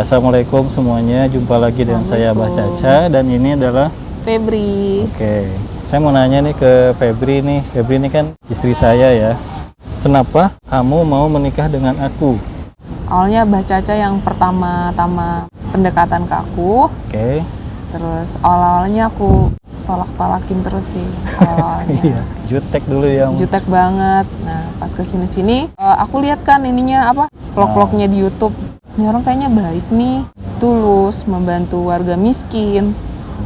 Assalamualaikum semuanya, jumpa lagi dengan saya Abah Caca dan ini adalah Febri. Oke, saya mau nanya nih ke Febri nih. Febri ini kan istri saya ya. Kenapa kamu mau menikah dengan aku? Awalnya Abah Caca yang pertama-tama pendekatan ke aku. Oke. Terus awal-awalnya aku tolak-tolakin terus sih awal-awalnya. Iya, jutek dulu ya. Jutek banget. Nah, pas kesini-sini aku lihat kan ininya apa? Vlog-vlognya di YouTube. Ini orang kayaknya baik nih, tulus, membantu warga miskin,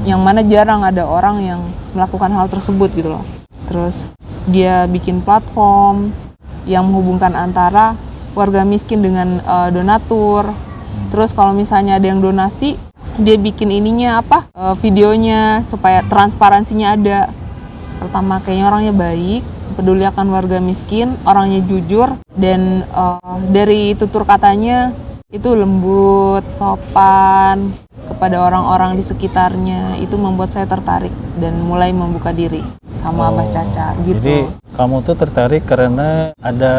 yang mana jarang ada orang yang melakukan hal tersebut gitu loh. Terus dia bikin platform yang menghubungkan antara warga miskin dengan donatur. Terus kalau misalnya ada yang donasi, dia bikin ininya apa? Videonya supaya transparansinya ada. Pertama kayaknya orangnya baik, peduli akan warga miskin, orangnya jujur, dan dari tutur katanya itu lembut, sopan kepada orang-orang di sekitarnya. Itu membuat saya tertarik dan mulai membuka diri sama Abah Caca gitu. Jadi kamu tuh tertarik karena ada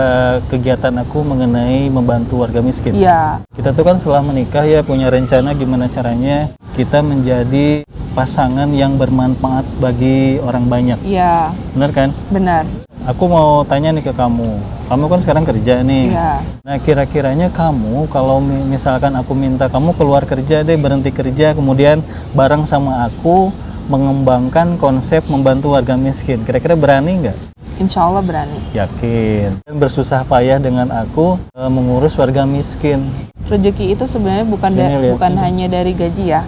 kegiatan aku mengenai membantu warga miskin. Iya. Kita tuh kan setelah menikah ya punya rencana gimana caranya kita menjadi pasangan yang bermanfaat bagi orang banyak. Iya. Benar kan? Benar. Aku mau tanya nih ke kamu. Kamu kan sekarang kerja nih. Iya. Nah, kira-kiranya kamu kalau misalkan aku minta kamu keluar kerja deh, berhenti kerja, kemudian bareng sama aku mengembangkan konsep membantu warga miskin. Kira-kira berani nggak? Insya Allah berani. Yakin. Dan bersusah payah dengan aku mengurus warga miskin. Rezeki itu sebenarnya bukan hanya dari gaji ya.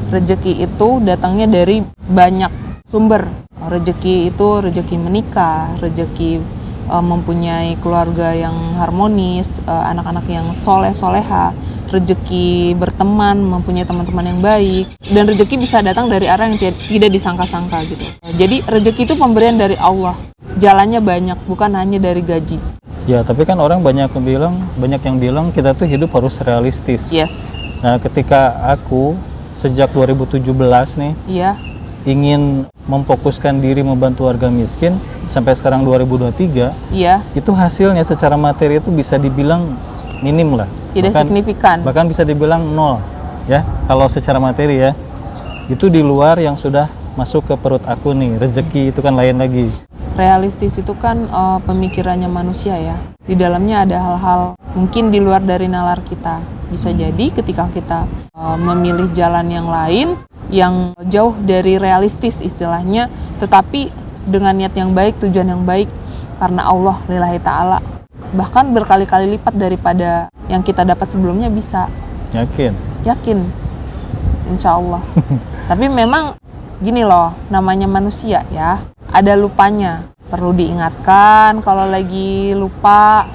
Rezeki itu datangnya dari banyak sumber. Rezeki itu rezeki menikah, rezeki mempunyai keluarga yang harmonis, anak-anak yang soleh-soleha, rezeki berteman, mempunyai teman-teman yang baik, dan rezeki bisa datang dari arah yang tidak disangka-sangka gitu. Jadi rezeki itu pemberian dari Allah, jalannya banyak, bukan hanya dari gaji. Ya, tapi kan orang banyak yang bilang kita tuh hidup harus realistis. Yes. Nah, ketika aku sejak 2017 nih, Iya. ingin memfokuskan diri membantu warga miskin sampai sekarang 2023, Iya. itu hasilnya secara materi itu bisa dibilang minim lah. Tidak signifikan. Bahkan bisa dibilang nol ya kalau secara materi ya. Itu di luar yang sudah masuk ke perut aku nih. Rezeki itu kan lain lagi. Realistis itu kan pemikirannya manusia ya. Di dalamnya ada hal-hal mungkin di luar dari nalar kita. Bisa jadi ketika kita memilih jalan yang lain, yang jauh dari realistis istilahnya, tetapi dengan niat yang baik, tujuan yang baik, karena Allah lillahi ta'ala, bahkan berkali-kali lipat daripada yang kita dapat sebelumnya bisa. Yakin? Yakin, insya Allah. Tapi memang gini loh, namanya manusia ya, ada lupanya. Perlu diingatkan kalau lagi lupa,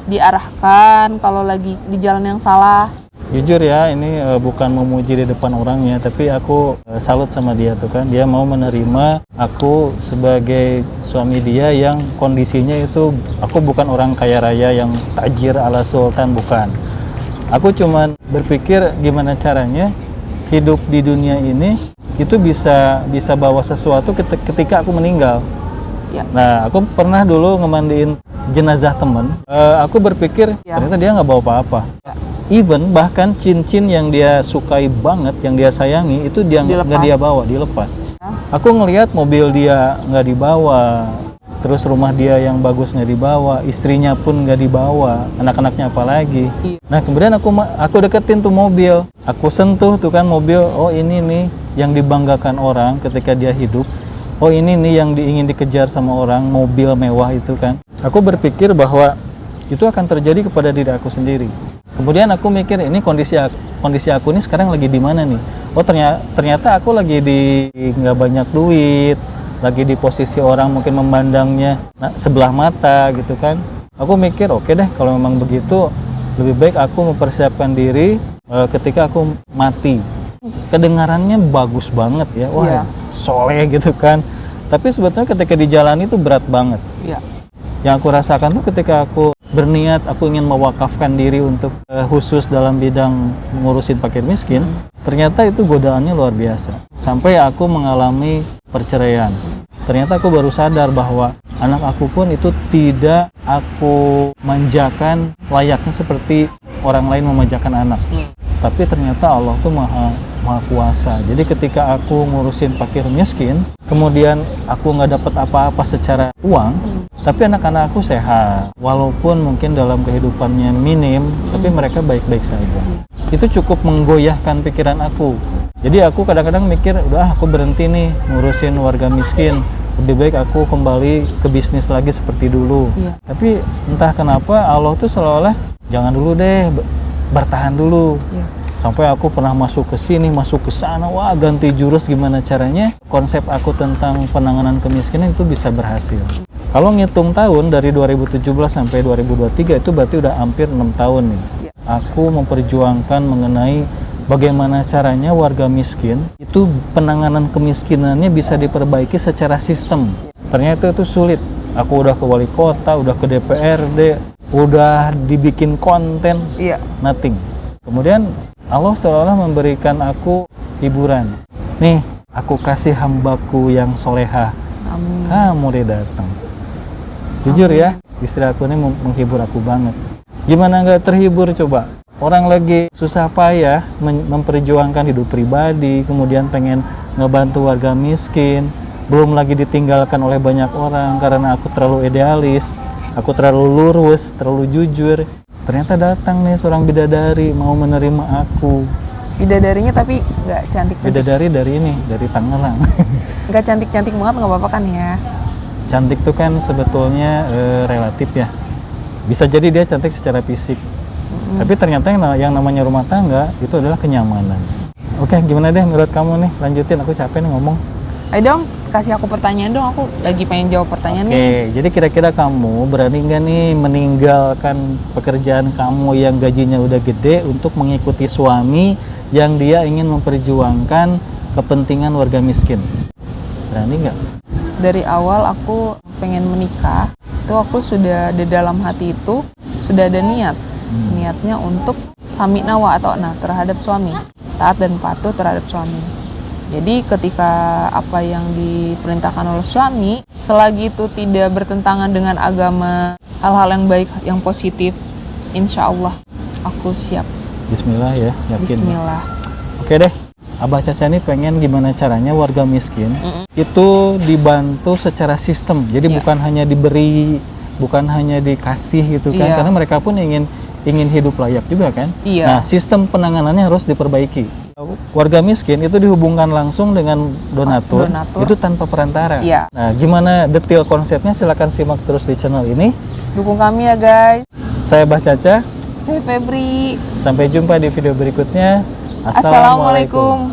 diarahkan kalau lagi di jalan yang salah. Jujur ya, ini bukan memuji di depan orangnya, tapi aku salut sama dia tuh kan. Dia mau menerima aku sebagai suami dia yang kondisinya itu, aku bukan orang kaya raya yang tajir ala sultan, bukan. Aku cuman berpikir gimana caranya hidup di dunia ini itu bisa bawa sesuatu ketika aku meninggal. Ya. Nah, aku pernah dulu ngemandiin jenazah temen. Aku berpikir ternyata dia nggak bawa apa-apa. Ya. Even bahkan cincin yang dia sukai banget, yang dia sayangi itu dia nggak dia bawa, dilepas. Ya. Aku ngelihat mobil dia nggak dibawa, terus rumah dia yang bagus nggak dibawa, istrinya pun nggak dibawa, anak-anaknya apalagi. Iya. Nah kemudian aku deketin tuh mobil, aku sentuh tuh kan mobil. Oh ini nih yang dibanggakan orang ketika dia hidup. Oh ini nih yang ingin dikejar sama orang, mobil mewah itu kan. Aku berpikir bahwa itu akan terjadi kepada diri aku sendiri. Kemudian aku mikir ini kondisi aku ini sekarang lagi di mana nih? Oh ternyata aku lagi di nggak banyak duit, lagi di posisi orang mungkin memandangnya sebelah mata gitu kan. Aku mikir oke deh kalau memang begitu, lebih baik aku mempersiapkan diri ketika aku mati. Kedengarannya bagus banget ya, wah soleh gitu kan. Tapi sebetulnya ketika di jalan itu berat banget. Iya. Yang aku rasakan tuh ketika aku berniat aku ingin mewakafkan diri untuk khusus dalam bidang mengurusin fakir miskin, ternyata itu godaannya luar biasa. Sampai aku mengalami perceraian. Ternyata aku baru sadar bahwa anak aku pun itu tidak aku manjakan layaknya seperti orang lain memanjakan anak. tapi ternyata Allah tuh maha kuasa. Jadi ketika aku ngurusin fakir miskin, kemudian aku nggak dapat apa-apa secara uang, tapi anak-anak aku sehat, walaupun mungkin dalam kehidupannya minim, tapi mereka baik-baik saja. Itu cukup menggoyahkan pikiran aku. Jadi aku kadang-kadang mikir, udah aku berhenti nih ngurusin warga miskin, lebih baik aku kembali ke bisnis lagi seperti dulu. Tapi entah kenapa Allah tuh seolah-olah jangan dulu deh, bertahan dulu. Sampai aku pernah masuk ke sini, masuk ke sana, wah ganti jurus gimana caranya konsep aku tentang penanganan kemiskinan itu bisa berhasil. Kalau ngitung tahun dari 2017 sampai 2023 itu berarti udah hampir 6 tahun nih. Aku memperjuangkan mengenai bagaimana caranya warga miskin itu penanganan kemiskinannya bisa diperbaiki secara sistem. Ternyata itu sulit. Aku udah ke wali kota, udah ke DPRD, udah dibikin konten, nothing. Kemudian Allah seolah memberikan aku hiburan. Nih, aku kasih hambaku yang solehah. Amin. Kamu udah datang. Jujur ya, istri aku ini menghibur aku banget. Gimana nggak terhibur coba? Orang lagi susah payah memperjuangkan hidup pribadi, kemudian pengen ngebantu warga miskin, belum lagi ditinggalkan oleh banyak orang karena aku terlalu idealis, aku terlalu lurus, terlalu jujur. Ternyata datang nih seorang bidadari mau menerima aku. Bidadarinya tapi nggak cantik-cantik. Bidadari dari ini, dari Tangerang. Nggak cantik-cantik banget, nggak apa-apa kan ya? Cantik tuh kan sebetulnya relatif ya. Bisa jadi dia cantik secara fisik. Tapi ternyata yang namanya rumah tangga itu adalah kenyamanan. Oke, gimana deh menurut kamu nih? Lanjutin, aku capek nih ngomong. Ayo dong, kasih aku pertanyaan dong, aku lagi pengen jawab pertanyaan nih. Oke, jadi kira-kira kamu berani nggak nih meninggalkan pekerjaan kamu yang gajinya udah gede untuk mengikuti suami yang dia ingin memperjuangkan kepentingan warga miskin? Berani nggak? Dari awal aku pengen menikah, itu aku sudah di dalam hati itu sudah ada niatnya untuk samina wa ata'na terhadap suami, taat dan patuh terhadap suami. Jadi ketika apa yang diperintahkan oleh suami, selagi itu tidak bertentangan dengan agama, hal-hal yang baik, yang positif, insya Allah aku siap. Bismillah ya, yakin. Bismillah. Oke deh, Abah Caca ini pengen gimana caranya warga miskin itu dibantu secara sistem. Jadi bukan hanya diberi, bukan hanya dikasih gitu kan, karena mereka pun ingin hidup layak juga kan. Nah, sistem penanganannya harus diperbaiki. Warga miskin itu dihubungkan langsung dengan donatur. Itu tanpa perantara. Nah, gimana detail konsepnya silakan simak terus di channel ini. Dukung kami ya guys. Saya Abah Caca. Saya Febri. Sampai jumpa di video berikutnya. Assalamualaikum.